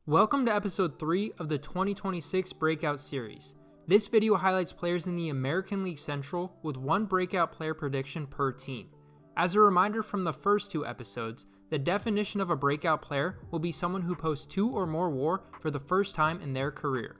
Welcome to episode 3 of the 2026 Breakout series. This video highlights players in the American League Central with one breakout player prediction per team. As a reminder from the first 2 episodes, the definition of a breakout player will be someone who posts 2 or more WAR for the first time in their career.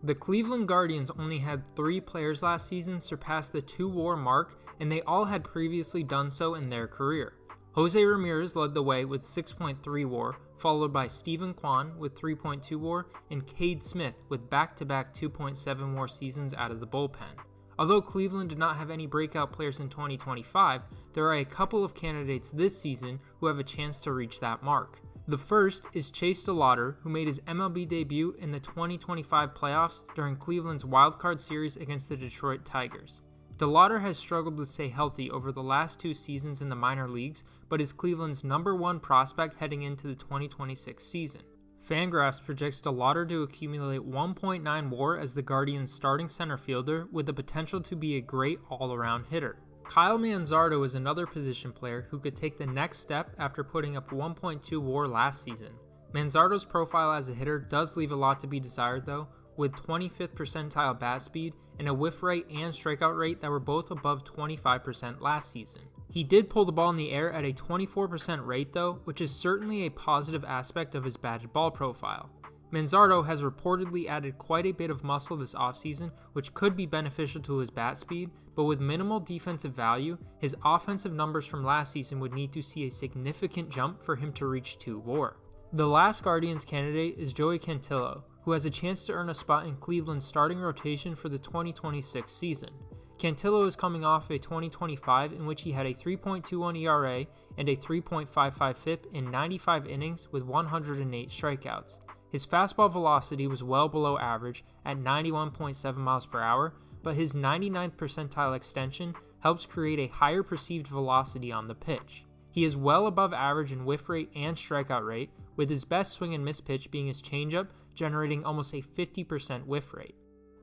The Cleveland Guardians only had 3 players last season surpass the 2 WAR mark, and they all had previously done so in their career. Jose Ramirez led the way with 6.3 WAR, followed by Steven Kwan with 3.2 WAR, and Cade Smith with back-to-back 2.7 WAR seasons out of the bullpen. Although Cleveland did not have any breakout players in 2025, there are a couple of candidates this season who have a chance to reach that mark. The first is Chase DeLauter, who made his MLB debut in the 2025 playoffs during Cleveland's wildcard series against the Detroit Tigers. DeLauter has struggled to stay healthy over the last 2 seasons in the minor leagues, but is Cleveland's number 1 prospect heading into the 2026 season. FanGraphs projects DeLauter to accumulate 1.9 WAR as the Guardians' starting center fielder with the potential to be a great all-around hitter. Kyle Manzardo is another position player who could take the next step after putting up 1.2 WAR last season. Manzardo's profile as a hitter does leave a lot to be desired though, with 25th percentile bat speed and a whiff rate and strikeout rate that were both above 25% last season. He did pull the ball in the air at a 24% rate though, which is certainly a positive aspect of his batted ball profile. Manzardo has reportedly added quite a bit of muscle this offseason, which could be beneficial to his bat speed, but with minimal defensive value, his offensive numbers from last season would need to see a significant jump for him to reach 2 WAR. The last Guardians candidate is Joey Cantillo, who has a chance to earn a spot in Cleveland's starting rotation for the 2026 season. Cantillo is coming off a 2025 in which he had a 3.21 ERA and a 3.55 FIP in 95 innings with 108 strikeouts. His fastball velocity was well below average at 91.7 miles per hour, but his 99th percentile extension helps create a higher perceived velocity on the pitch. He is well above average in whiff rate and strikeout rate, with his best swing and miss pitch being his changeup, generating almost a 50% whiff rate.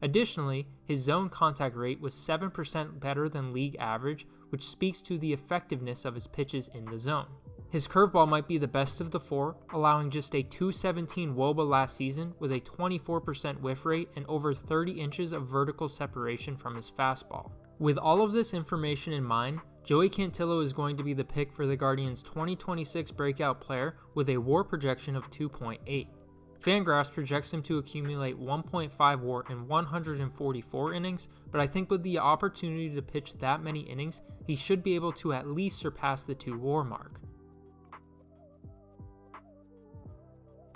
Additionally, his zone contact rate was 7% better than league average, which speaks to the effectiveness of his pitches in the zone. His curveball might be the best of the 4, allowing just a .217 WOBA last season with a 24% whiff rate and over 30 inches of vertical separation from his fastball. With all of this information in mind, Joey Cantillo is going to be the pick for the Guardians' 2026 breakout player with a WAR projection of 2.8. FanGraphs projects him to accumulate 1.5 WAR in 144 innings, but I think with the opportunity to pitch that many innings, he should be able to at least surpass the 2 WAR mark.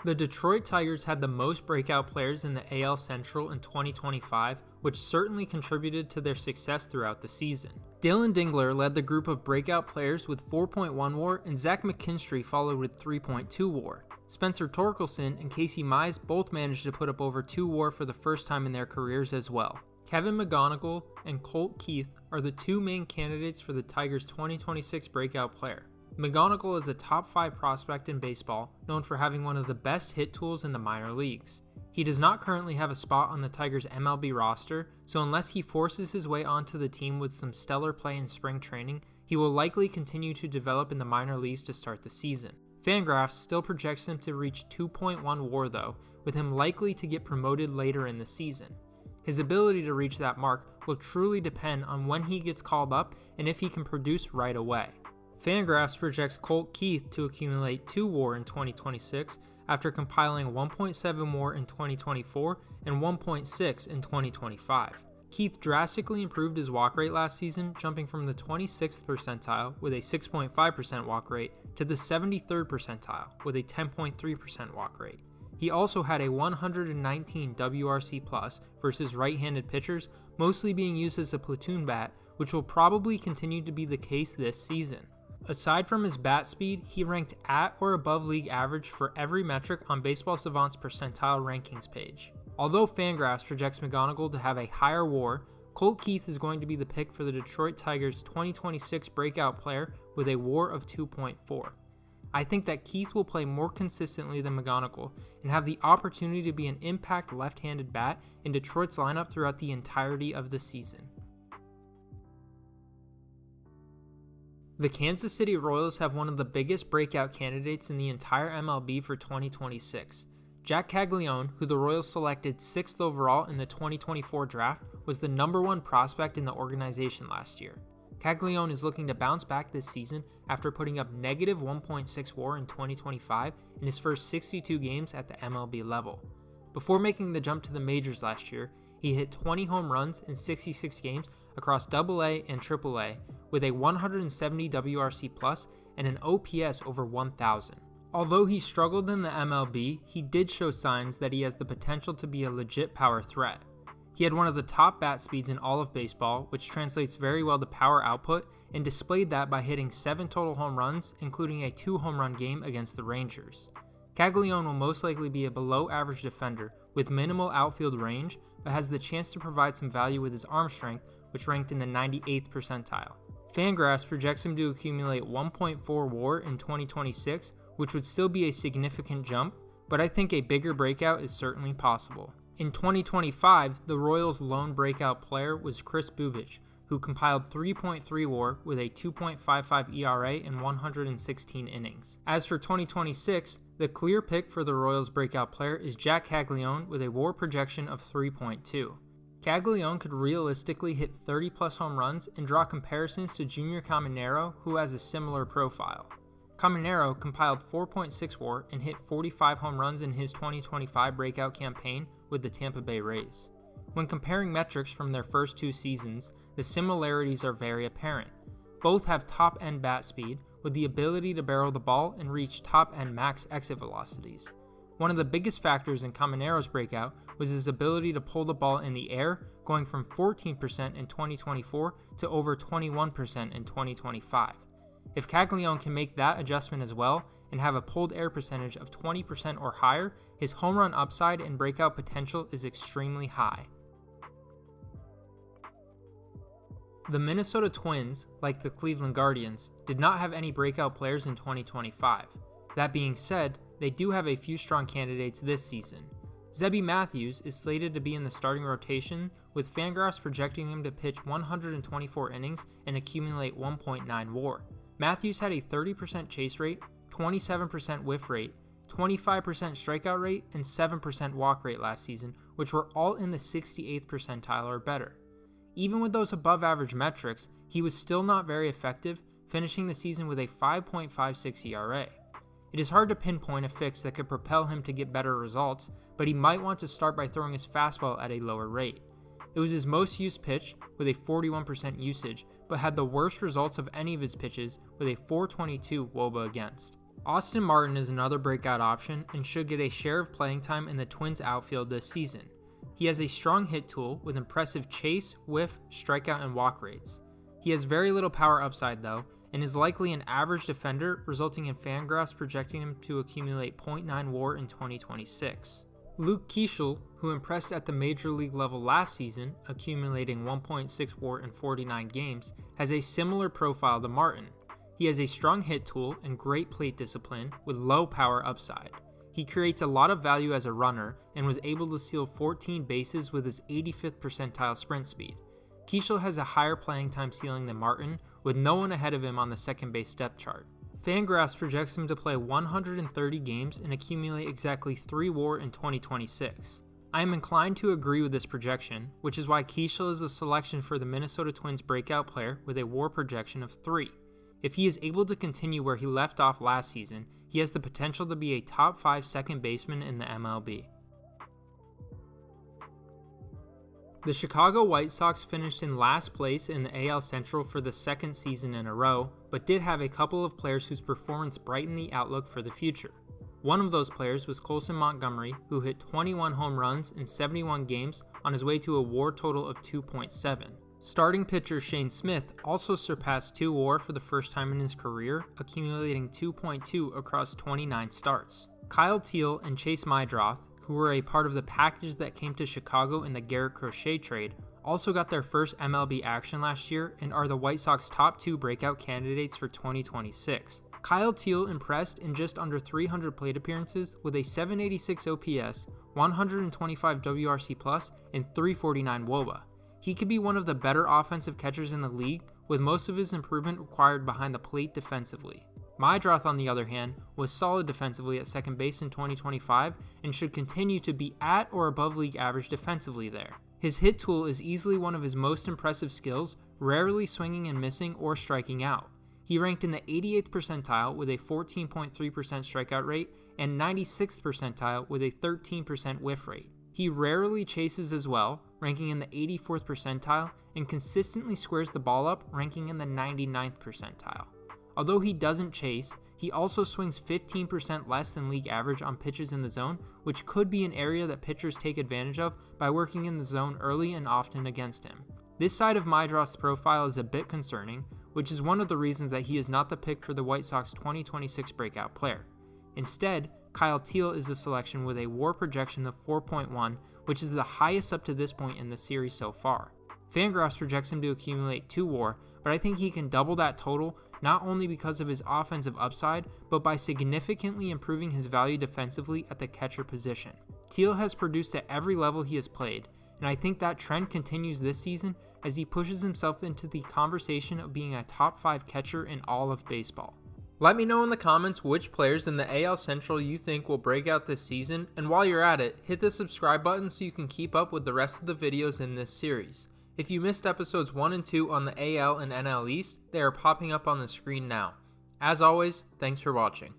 The Detroit Tigers had the most breakout players in the AL Central in 2025, which certainly contributed to their success throughout the season. Dylan Dingler led the group of breakout players with 4.1 WAR, and Zach McKinstry followed with 3.2 WAR. Spencer Torkelson and Casey Mize both managed to put up over 2 WAR for the first time in their careers as well. Kevin McGonigal and Colt Keith are the 2 main candidates for the Tigers' 2026 breakout player. McGonigal is a top 5 prospect in baseball, known for having one of the best hit tools in the minor leagues. He does not currently have a spot on the Tigers' MLB roster, so unless he forces his way onto the team with some stellar play in spring training, he will likely continue to develop in the minor leagues to start the season. FanGraphs still projects him to reach 2.1 WAR though, with him likely to get promoted later in the season. His ability to reach that mark will truly depend on when he gets called up and if he can produce right away. FanGraphs projects Colt Keith to accumulate 2 WAR in 2026 after compiling 1.7 WAR in 2024 and 1.6 in 2025. Keith drastically improved his walk rate last season, jumping from the 26th percentile with a 6.5% walk rate to the 73rd percentile with a 10.3% walk rate. He also had a 119 WRC+ versus right-handed pitchers, mostly being used as a platoon bat, which will probably continue to be the case this season. Aside from his bat speed, he ranked at or above league average for every metric on Baseball Savant's percentile rankings page. Although FanGraphs projects McGonigal to have a higher WAR, Colt Keith is going to be the pick for the Detroit Tigers' 2026 breakout player with a WAR of 2.4. I think that Keith will play more consistently than McGonigal and have the opportunity to be an impact left-handed bat in Detroit's lineup throughout the entirety of the season. The Kansas City Royals have one of the biggest breakout candidates in the entire MLB for 2026. Jack Caglione, who the Royals selected 6th overall in the 2024 draft, was the #1 prospect in the organization last year. Caglione is looking to bounce back this season after putting up negative 1.6 WAR in 2025 in his first 62 games at the MLB level. Before making the jump to the majors last year, he hit 20 home runs in 66 games across AA and AAA with a 170 WRC plus and an OPS over 1,000. Although he struggled in the MLB, he did show signs that he has the potential to be a legit power threat. He had one of the top bat speeds in all of baseball, which translates very well to power output, and displayed that by hitting 7 total home runs, including a 2 home run game against the Rangers. Caglione will most likely be a below average defender with minimal outfield range, but has the chance to provide some value with his arm strength, which ranked in the 98th percentile. FanGraphs projects him to accumulate 1.4 WAR in 2026, which would still be a significant jump, but I think a bigger breakout is certainly possible. In 2025, the Royals' lone breakout player was Kris Bubic, who compiled 3.3 WAR with a 2.55 ERA in 116 innings. As for 2026, the clear pick for the Royals' breakout player is Jack Caglione with a WAR projection of 3.2. Caglione could realistically hit 30-plus home runs and draw comparisons to Junior Caminero, who has a similar profile. Caminero compiled 4.6 WAR and hit 45 home runs in his 2025 breakout campaign with the Tampa Bay Rays. When comparing metrics from their first 2 seasons, the similarities are very apparent. Both have top-end bat speed with the ability to barrel the ball and reach top-end max exit velocities. One of the biggest factors in Caminero's breakout was his ability to pull the ball in the air, going from 14% in 2024 to over 21% in 2025. If Caglione can make that adjustment as well and have a pulled air percentage of 20% or higher, his home run upside and breakout potential is extremely high. The Minnesota Twins, like the Cleveland Guardians, did not have any breakout players in 2025. That being said, they do have a few strong candidates this season. Zebby Matthews is slated to be in the starting rotation, with FanGraphs projecting him to pitch 124 innings and accumulate 1.9 WAR. Matthews had a 30% chase rate, 27% whiff rate, 25% strikeout rate, and 7% walk rate last season, which were all in the 68th percentile or better. Even with those above average metrics, he was still not very effective, finishing the season with a 5.56 ERA. It is hard to pinpoint a fix that could propel him to get better results, but he might want to start by throwing his fastball at a lower rate. It was his most used pitch with a 41% usage, but had the worst results of any of his pitches with a 422 WOBA against. Austin Martin is another breakout option and should get a share of playing time in the Twins outfield this season. He has a strong hit tool with impressive chase, whiff, strikeout, and walk rates. He has very little power upside though, and is likely an average defender, resulting in FanGraphs projecting him to accumulate 0.9 WAR in 2026. Luke Keeschel, who impressed at the major league level last season, accumulating 1.6 WAR in 49 games, has a similar profile to Martin. He has a strong hit tool and great plate discipline with low power upside. He creates a lot of value as a runner and was able to steal 14 bases with his 85th percentile sprint speed. Keeschel has a higher playing time ceiling than Martin, with no one ahead of him on the second base depth chart. FanGraphs projects him to play 130 games and accumulate exactly 3 WAR in 2026. I am inclined to agree with this projection, which is why Keeschel is a selection for the Minnesota Twins breakout player with a WAR projection of 3. If he is able to continue where he left off last season, he has the potential to be a top 5 second baseman in the MLB. The Chicago White Sox finished in last place in the AL Central for the second season in a row, but did have a couple of players whose performance brightened the outlook for the future. One of those players was Colson Montgomery, who hit 21 home runs in 71 games on his way to a WAR total of 2.7. Starting pitcher Shane Smith also surpassed 2 WAR for the first time in his career, accumulating 2.2 across 29 starts. Kyle Teel and Chase Mydroth, who were a part of the package that came to Chicago in the Garrett Crochet trade, also got their first MLB action last year and are the White Sox top 2 breakout candidates for 2026. Kyle Teel impressed in just under 300 plate appearances with a 786 OPS, 125 WRC+, and 349 WOBA. He could be one of the better offensive catchers in the league with most of his improvement required behind the plate defensively. Meidroth, on the other hand, was solid defensively at second base in 2025 and should continue to be at or above league average defensively there. His hit tool is easily one of his most impressive skills, rarely swinging and missing or striking out. He ranked in the 88th percentile with a 14.3% strikeout rate and 96th percentile with a 13% whiff rate. He rarely chases as well, ranking in the 84th percentile, and consistently squares the ball up, ranking in the 99th percentile. Although he doesn't chase, he also swings 15% less than league average on pitches in the zone, which could be an area that pitchers take advantage of by working in the zone early and often against him. This side of Meidroth's profile is a bit concerning, which is one of the reasons that he is not the pick for the White Sox 2026 breakout player. Instead, Kyle Teel is the selection with a WAR projection of 4.1, which is the highest up to this point in the series so far. FanGraphs projects him to accumulate 2 WAR, but I think he can double that total not only because of his offensive upside, but by significantly improving his value defensively at the catcher position. Teel has produced at every level he has played, and I think that trend continues this season as he pushes himself into the conversation of being a top 5 catcher in all of baseball. Let me know in the comments which players in the AL Central you think will break out this season, and while you're at it, hit the subscribe button so you can keep up with the rest of the videos in this series. If you missed episodes 1 and 2 on the AL and NL East, they are popping up on the screen now. As always, thanks for watching.